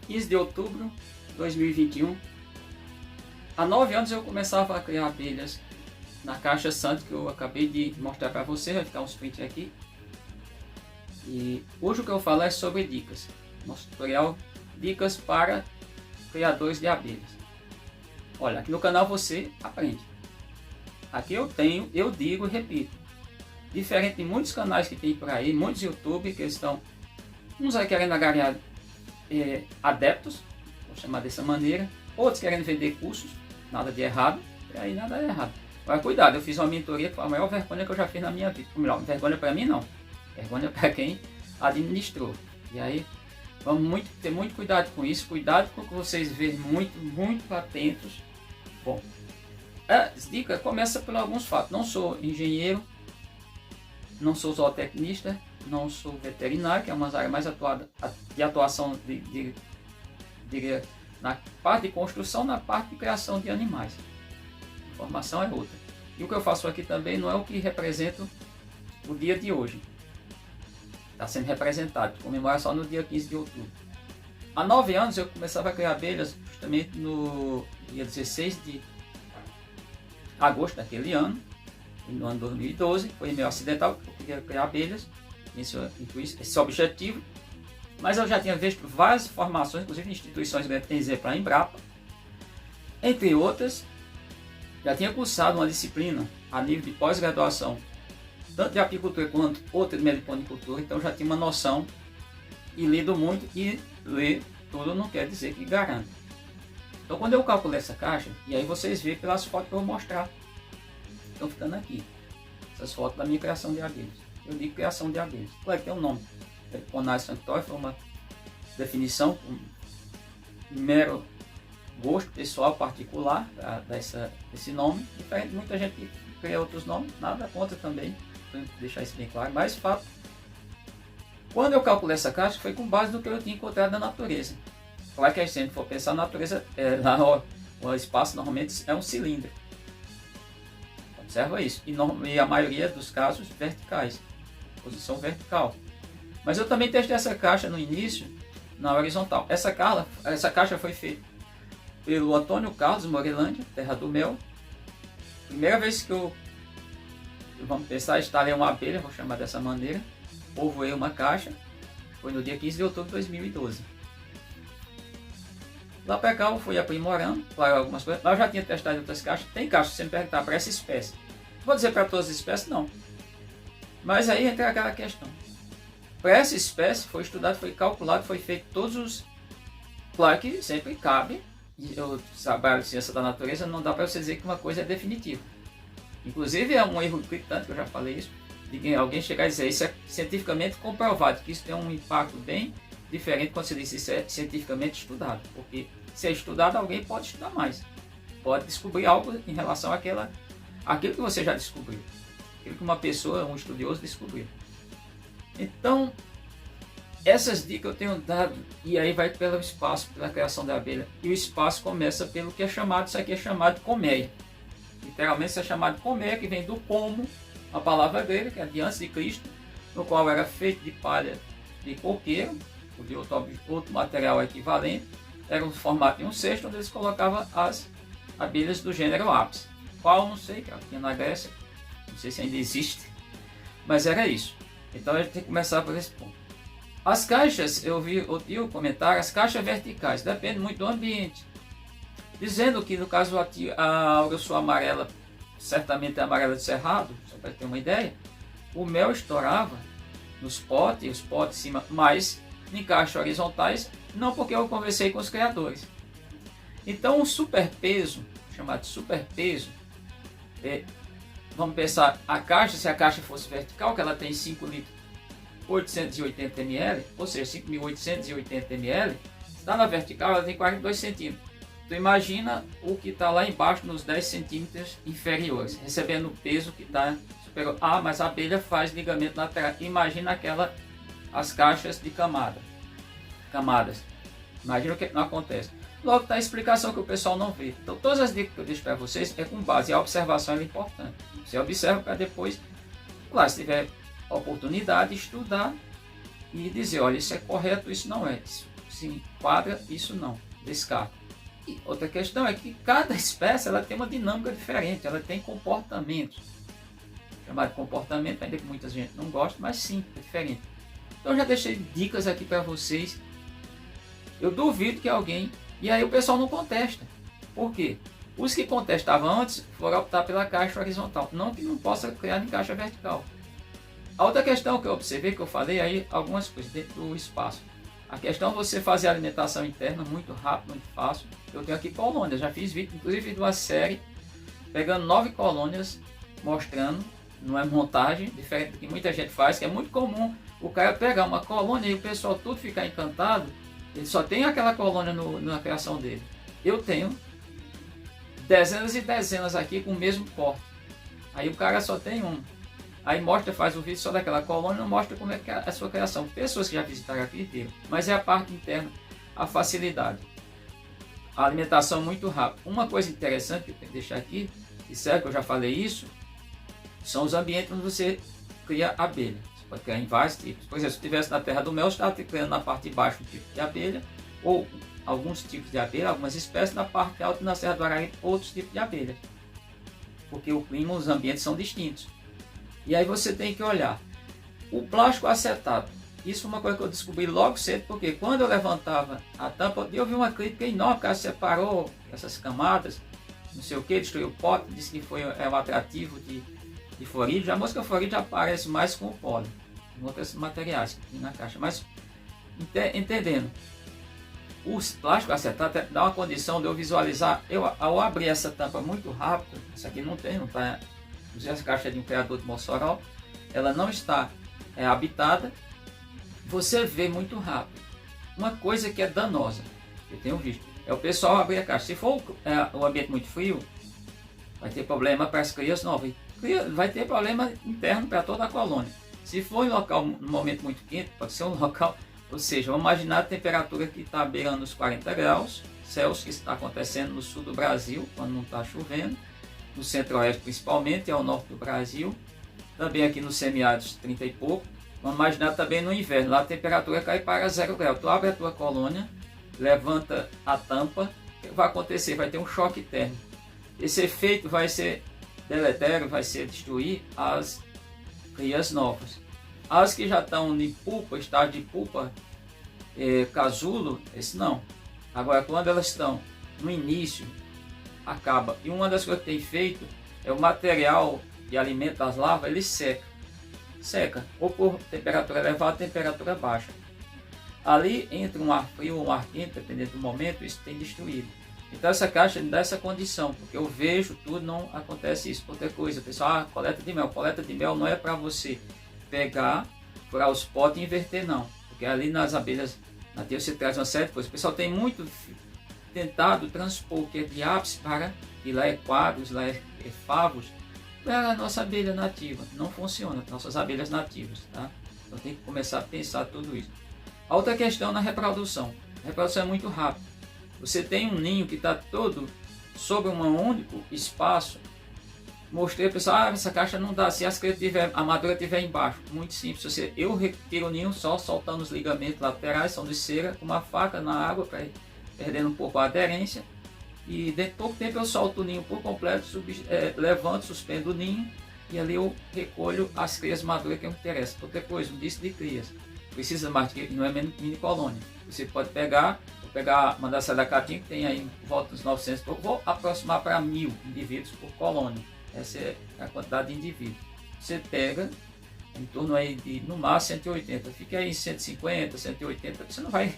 15 de outubro de 2021. Há 9 anos eu começava a criar abelhas na caixa Santo que eu acabei de mostrar para você, vai ficar uns print aqui. E hoje o que eu falo é sobre dicas. Nosso tutorial dicas para criadores de abelhas. Olha, aqui no canal você aprende. Aqui eu digo e repito. Diferente de muitos canais que tem por aí, muitos YouTube que estão uns aí querendo angariar adeptos, vou chamar dessa maneira, outros querendo vender cursos, nada de errado, e aí nada é errado. Mas cuidado, eu fiz uma mentoria que foi a maior vergonha que eu já fiz na minha vida. Ou melhor, vergonha para mim não, vergonha para quem administrou. E aí vamos ter muito cuidado com isso, cuidado com o que vocês verem muito atentos. Bom, as dicas começam por alguns fatos. Não sou engenheiro, não sou zootecnista, não sou veterinário, que é uma área mais de atuação diria, na parte de construção, na parte de criação de animais. A informação é outra. E o que eu faço aqui também não é o que representa o dia de hoje. Está sendo representado, comemora só no dia 15 de outubro. Há 9 anos eu começava a criar abelhas justamente no dia 16 de agosto daquele ano, no ano 2012, foi meio acidental, eu queria criar abelhas, esse objetivo, mas eu já tinha visto várias formações, inclusive instituições grandes, tem exemplo a Embrapa, entre outras, já tinha cursado uma disciplina a nível de pós-graduação, tanto de apicultura quanto outra de meliponicultura, então já tinha uma noção e lido muito, e ler tudo não quer dizer que garanta. Então quando eu calculei essa caixa, e aí vocês veem pelas fotos que eu vou mostrar, estão ficando aqui, essas fotos da minha criação de abelhas. Eu digo criação de abelhas, claro que tem um nome, Meliponaria sanctória, foi uma definição, um mero gosto pessoal particular para dar esse nome, diferente de muita gente que cria outros nomes, nada contra também, para deixar isso bem claro, mas fato, quando eu calculei essa caixa foi com base no que eu tinha encontrado na natureza. Claro que a gente for pensar na natureza, lá o espaço normalmente é um cilindro. Observa isso. E a maioria dos casos verticais. Posição vertical. Mas eu também testei essa caixa no início, na horizontal. Essa caixa foi feita pelo Antônio Carlos Morelândia, Terra do Mel. Primeira vez que vamos pensar, instalei uma abelha, vou chamar dessa maneira. Povoei uma caixa. Foi no dia 15 de outubro de 2012. Lá para cá eu fui aprimorando, claro, algumas coisas. Lá eu já tinha testado outras caixas. Tem caixas que você me perguntar para essa espécie. Vou dizer para todas as espécies, não. Mas aí entra aquela questão. Para essa espécie foi estudado, foi calculado, foi feito todos os... Claro que sempre cabe, eu trabalho de ciência da natureza, não dá para você dizer que uma coisa é definitiva. Inclusive é um erro gritante, que eu já falei isso, de alguém chegar e dizer isso é cientificamente comprovado, que isso tem um impacto bem diferente quando você diz isso é cientificamente estudado. Porque se é estudado, alguém pode estudar mais. Pode descobrir algo em relação àquilo que você já descobriu. Aquilo que uma pessoa, um estudioso, descobriu. Então, essas dicas eu tenho dado, e aí vai pelo espaço, pela criação da abelha. E o espaço começa pelo que é chamado, isso aqui é chamado colmeia. Literalmente isso é chamado colmeia, que vem do como, a palavra grega, que é de antes de Cristo, no qual era feito de palha de coqueiro, ou de outro material equivalente. Era um formato de um cesto, onde eles colocavam as abelhas do gênero Apis. Qual, não sei, que tinha na Grécia, não sei se ainda existe, mas era isso. Então a gente tem que começar por esse ponto. As caixas, eu vi o comentário, as caixas verticais, depende muito do ambiente. Dizendo que no caso a aurosua amarela, certamente é amarela de cerrado, só para ter uma ideia, o mel estourava nos potes, os potes em cima, mas em caixas horizontais, não, porque eu conversei com os criadores. Então o superpeso, chamado de superpeso, vamos pensar, a caixa, se a caixa fosse vertical, que ela tem 5 litros 880 ml, ou seja, 5.880 ml, está na vertical, ela tem 42 centímetros. Então imagina o que está lá embaixo nos 10 centímetros inferiores, recebendo o peso que está superior. Ah, mas a abelha faz ligamento lateral. Imagina as caixas de camadas. Imagina o que não acontece. Logo está a explicação que o pessoal não vê. Então todas as dicas que eu deixo para vocês é com base, a observação é importante. Você observa para depois, claro, se tiver oportunidade, estudar e dizer, olha, isso é correto, isso não é. se enquadra, isso não, descarta. E outra questão é que cada espécie ela tem uma dinâmica diferente, ela tem comportamentos. Chamado de comportamento, ainda que muita gente não gosta, mas sim, é diferente. Então eu já deixei dicas aqui para vocês. Eu duvido que alguém... E aí o pessoal não contesta. Por quê? Os que contestavam antes foram optar pela caixa horizontal. Não que não possa criar em caixa vertical. A outra questão que eu observei, que eu falei aí, algumas coisas dentro do espaço. A questão é você fazer a alimentação interna muito rápido, muito fácil. Eu tenho aqui colônias, já fiz vídeo, inclusive fiz uma série pegando 9 colônias, mostrando, não é montagem, diferente do que muita gente faz, que é muito comum o cara pegar uma colônia e o pessoal tudo ficar encantado, ele só tem aquela colônia na criação dele. Eu tenho dezenas e dezenas aqui com o mesmo porte. Aí o cara só tem um. Aí mostra, faz o vídeo só daquela colônia, não mostra como é que é a sua criação. Pessoas que já visitaram aqui viram, mas é a parte interna, a facilidade. A alimentação muito rápida. Uma coisa interessante que eu tenho que deixar aqui, e sério que eu já falei isso, são os ambientes onde você cria abelha. Você pode criar em vários tipos. Por exemplo, se estivesse na terra do mel, você estava criando na parte de baixo um tipo de abelha, ou alguns tipos de abelha, algumas espécies, na parte alta, na Serra do Araguaína, outros tipos de abelha. Porque o clima, os ambientes são distintos. E aí você tem que olhar o plástico acetato. Isso foi uma coisa que eu descobri logo cedo, porque quando eu levantava a tampa, eu vi uma crítica enorme, o cara separou essas camadas, não sei o que, destruiu o pote, disse que é um atrativo de florídeo. A mosca florídeo aparece mais com o pólen, em outros materiais que tem na caixa. Mas, entendendo, o plástico acetato dá uma condição de eu visualizar, ao abrir essa tampa muito rápido, isso aqui não está... Essa caixa de um criador de Mossoró, ela não está habitada, você vê muito rápido. Uma coisa que é danosa, eu tenho visto, é o pessoal abrir a caixa. Se for o ambiente muito frio, vai ter problema para as crias novas, vai ter problema interno para toda a colônia. Se for em local, num momento muito quente, pode ser um local, ou seja, vamos imaginar a temperatura que está beirando os 40 graus Celsius, que está acontecendo no sul do Brasil, quando não está chovendo, no centro-oeste principalmente, e ao norte do Brasil, também aqui no semiárido 30 e pouco. Vamos imaginar também no inverno, lá a temperatura cai para 0 graus. Tu abre a tua colônia, levanta a tampa, o que vai acontecer? Vai ter um choque térmico. Esse efeito vai ser deletério, vai ser destruir as crias novas. As que já estão em pupa, estágio de pupa, casulo, esse não. Agora, quando elas estão no início, acaba. E uma das coisas que tem feito é o material de alimento das larvas, ele seca, ou por temperatura elevada ou temperatura baixa. Ali, entre um ar frio ou um ar quente, dependendo do momento, isso tem destruído. Então essa caixa me dá essa condição, porque eu vejo tudo, não acontece isso. Outra coisa, pessoal, coleta de mel não é para você pegar, furar os potes e inverter, não. Porque ali nas abelhas nativas você traz uma série de coisas. O pessoal tem muito tentado transpor o que é de ápice para, e lá é quadros, lá é favos, para a nossa abelha nativa. Não funciona, nossas abelhas nativas, tá? Então tem que começar a pensar tudo isso. A outra questão na reprodução. A reprodução é muito rápida. Você tem um ninho que está todo sobre um único espaço. Mostrei para o pessoal, essa caixa não dá, se a madura estiver embaixo. Muito simples, eu retiro o ninho só soltando os ligamentos laterais, são de cera, com uma faca na água para ir perdendo um pouco a aderência, e dentro de pouco tempo eu solto o ninho por completo, levanto, suspendo o ninho, e ali eu recolho as crias maduras que me interessam. Outra coisa, um disco de crias, precisa mais de que não é mini colônia. Você pode mandar sair da catinha, que tem aí volta dos 900, vou aproximar para 1000 indivíduos por colônia. Essa é a quantidade de indivíduos. Você pega em torno aí de, no máximo, 180, fica aí em 150, 180, você não vai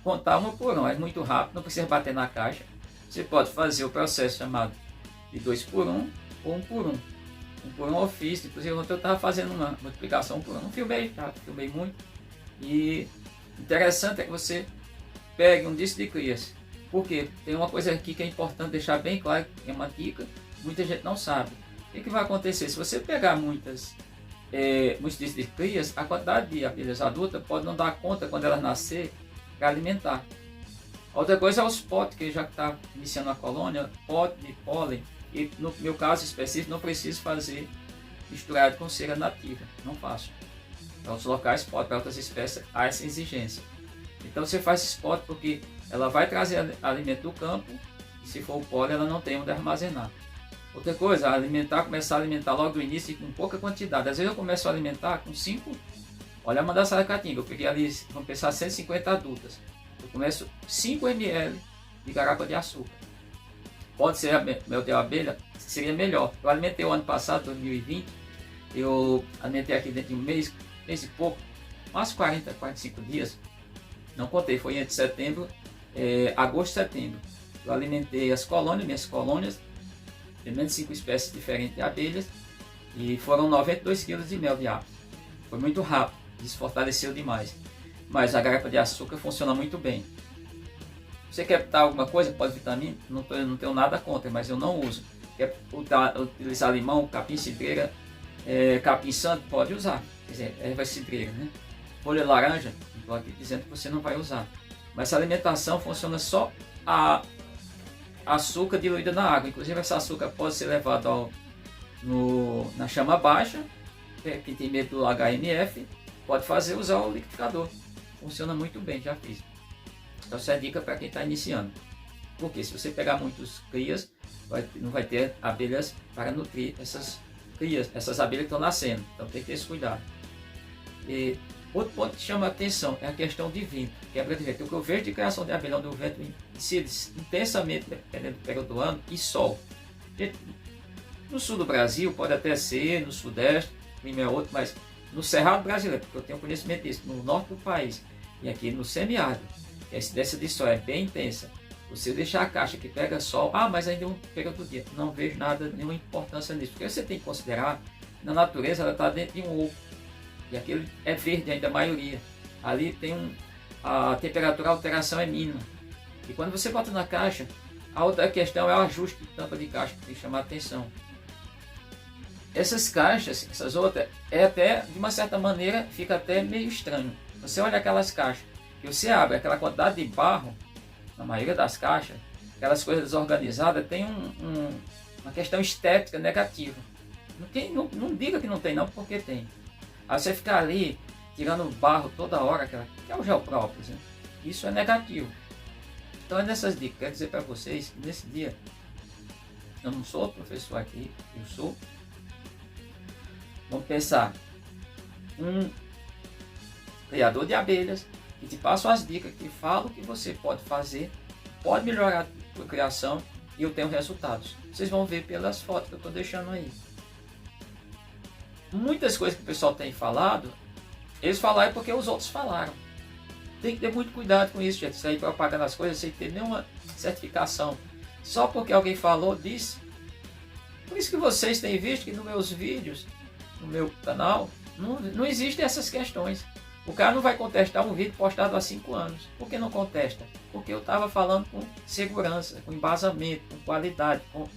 contar uma por uma, é muito rápido, não precisa bater na caixa. Você pode fazer o processo chamado de 2 por 1 ou 1 por 1. 1 por 1 ofício, inclusive ontem eu estava fazendo uma multiplicação por 1, não filmei, filmei muito. E interessante é que você pegue um disco de crias. Porque tem uma coisa aqui que é importante deixar bem claro, que é uma dica, muita gente não sabe. O que vai acontecer? Se você pegar muitos discos de crias, a quantidade de abelhas adultas pode não dar conta quando elas nascer para alimentar. Outra coisa é os potes, que já está iniciando a colônia, pote de pólen, e no meu caso específico não preciso fazer misturado com cera nativa, não faço. Para outros locais, pode, para outras espécies, há essa exigência. Então você faz esse pote porque ela vai trazer alimento do campo, e se for o pólen ela não tem onde armazenar. Outra coisa, começar a alimentar logo do início com pouca quantidade. Às vezes eu começo a alimentar com 5, olha a mandaçaia caatinga, eu peguei ali, vamos pensar, 150 adultas. Eu começo 5 ml de garapa de açúcar. Pode ser mel de abelha, seria melhor. Eu alimentei o ano passado, 2020, eu alimentei aqui dentro de um mês e pouco, mais 40, 45 dias. Não contei, foi entre setembro, agosto e setembro. Eu alimentei as colônias, minhas colônias, pelo menos 5 espécies diferentes de abelhas, e foram 92 kg de mel de aves. Foi muito rápido, isso fortaleceu demais. Mas a garapa de açúcar funciona muito bem. Você quer botar alguma coisa, pós-vitamina? Não tenho nada contra, mas eu não uso. Quer utilizar limão, capim cidreira, capim santo, pode usar. Quer dizer, erva cidreira, né? Folha laranja, estou aqui dizendo que você não vai usar. Mas essa alimentação funciona só a açúcar diluída na água. Inclusive esse açúcar pode ser levado na chama baixa. Quem tem medo do HMF pode usar o liquidificador. Funciona muito bem, já fiz. Então essa é a dica para quem está iniciando. Porque se você pegar muitos crias, não vai ter abelhas para nutrir essas crias, essas abelhas que estão nascendo. Então tem que ter esse cuidado. E outro ponto que chama a atenção é a questão de vento, quebra de vento. O que eu vejo de criação de abelha onde o vento incide intensamente, dependendo do período do ano, e sol. No sul do Brasil, pode até ser, no sudeste, o clima é outro, mas no Cerrado brasileiro, porque eu tenho conhecimento disso, no norte do país e aqui no semiárido, a incidência de sol é bem intensa. Você deixar a caixa que pega sol, mas ainda é um período do dia, não vejo nenhuma importância nisso, porque você tem que considerar que na natureza ela está dentro de um ovo, e aquele é verde ainda a maioria. Ali tem a temperatura, a alteração é mínima. E quando você bota na caixa, a outra questão é o ajuste de tampa de caixa, que tem que chamar a atenção. Essas caixas, essas outras, até, de uma certa maneira, fica até meio estranho. Você olha aquelas caixas, que você abre aquela quantidade de barro, na maioria das caixas, aquelas coisas desorganizadas, tem uma questão estética negativa. Não diga que não tem não, porque tem. Aí você ficar ali, tirando barro toda hora, que é o geoprópolis, né? Isso é negativo. Então é nessas dicas, quero dizer para vocês que nesse dia, eu não sou professor aqui, eu sou. Vamos pensar, um criador de abelhas, que te passo as dicas, que falo o que você pode fazer, pode melhorar a sua criação, e eu tenho resultados. Vocês vão ver pelas fotos que eu estou deixando aí. Muitas coisas que o pessoal tem falado, eles falaram porque os outros falaram. Tem que ter muito cuidado com isso, gente. Sair propagando as coisas sem ter nenhuma certificação. Só porque alguém falou, disse. Por isso que vocês têm visto que nos meus vídeos, no meu canal, não existem essas questões. O cara não vai contestar um vídeo postado há 5 anos. Por que não contesta? Porque eu estava falando com segurança, com embasamento, com qualidade, com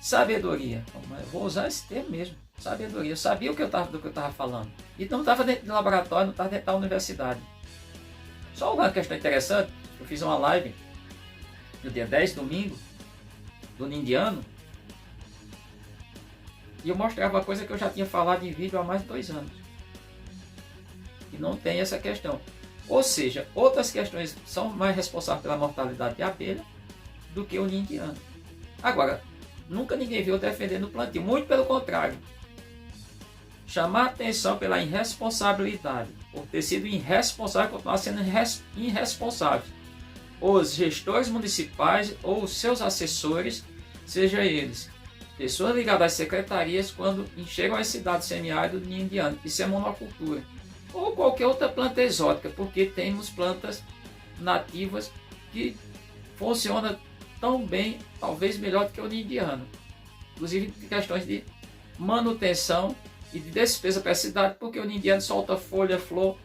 sabedoria. Eu vou usar esse termo mesmo. Sabedoria. Eu sabia do que eu estava falando. E não estava dentro do laboratório, não estava dentro da universidade. Só uma questão interessante, eu fiz uma live no dia 10, domingo, do indiano, e eu mostrava uma coisa que eu já tinha falado em vídeo há mais de 2 anos. E não tem essa questão. Ou seja, outras questões são mais responsáveis pela mortalidade de abelha do que o ninho indiano. Agora, nunca ninguém viu defendendo o plantio, muito pelo contrário. Chamar atenção pela irresponsabilidade, por ter sido irresponsável, continuar sendo irresponsável. Os gestores municipais ou os seus assessores, seja eles pessoas ligadas às secretarias, quando chegam às cidades semiáridas do ninho indiano, isso é monocultura. Ou qualquer outra planta exótica, porque temos plantas nativas que funcionam tão bem, talvez melhor do que o ninho indiano. Inclusive questões de manutenção e de despesa para a cidade, porque o ninho indiano solta folha, flor.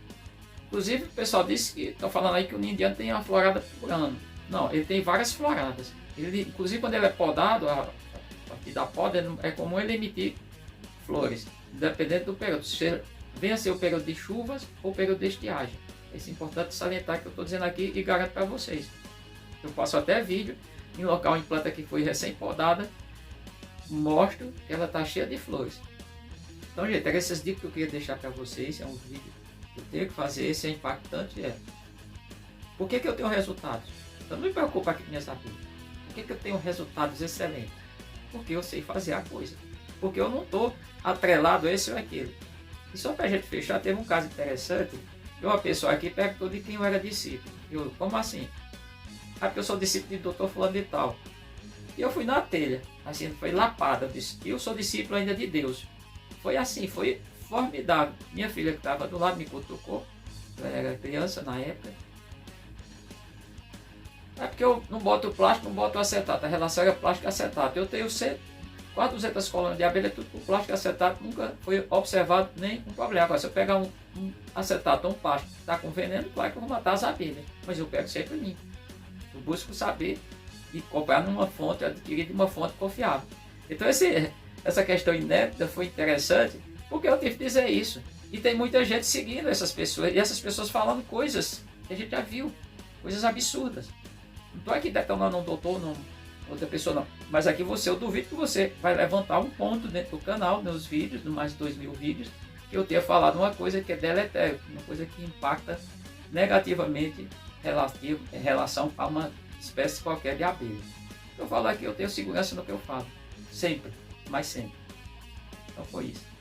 Inclusive o pessoal disse que estão falando aí que o ninho indiano tem uma florada por ano. Não, ele tem várias floradas. Inclusive quando ele é podado, a partir da poda, é comum ele emitir flores, independente do período. Venha ser o período de chuvas ou o período de estiagem. Isso é importante salientar que eu estou dizendo aqui e garanto para vocês. Eu faço até vídeo em local em planta que foi recém-podada, mostro que ela está cheia de flores. Então, gente, eram essas dicas que eu queria deixar para vocês. É um vídeo que eu tenho que fazer, esse é impactante. Por que eu tenho resultados? Eu não me preocupo aqui com minhas abelhas. Por que eu tenho resultados excelentes? Porque eu sei fazer a coisa. Porque eu não estou atrelado a esse ou aquele. E só para a gente fechar, teve um caso interessante. Uma pessoa aqui perguntou de quem eu era discípulo. Eu, como assim? Ah, porque eu sou discípulo de doutor fulano de tal. E eu fui na telha, assim, foi lapada. Eu disse, eu sou discípulo ainda de Deus. Foi assim, foi formidável. Minha filha que estava do lado me cutucou. Eu era criança na época. É porque eu não boto plástico, não boto acetato. A relação era plástico e acetato. Eu tenho quase 200 colônias de abelha, tudo com plástico e acetato. Nunca foi observado nenhum problema. Agora, se eu pegar um acetato ou um plástico que está com veneno, claro que eu vou matar as abelhas. Mas eu pego sempre limpo. Eu busco saber e comprar numa fonte, adquirir de uma fonte confiável. Então, essa questão inédita foi interessante, porque eu tive que dizer isso. E tem muita gente seguindo essas pessoas, e essas pessoas falando coisas que a gente já viu, coisas absurdas. Não estou aqui detonando um doutor, não, outra pessoa não. Mas aqui eu duvido que você vai levantar um ponto dentro do canal, nos vídeos, no mais de 2.000 vídeos, que eu tenha falado uma coisa que é deletéria, uma coisa que impacta negativamente em relação a uma espécie qualquer de abelha. Eu falo aqui, eu tenho segurança no que eu falo. Sempre, mas sempre. Então foi isso.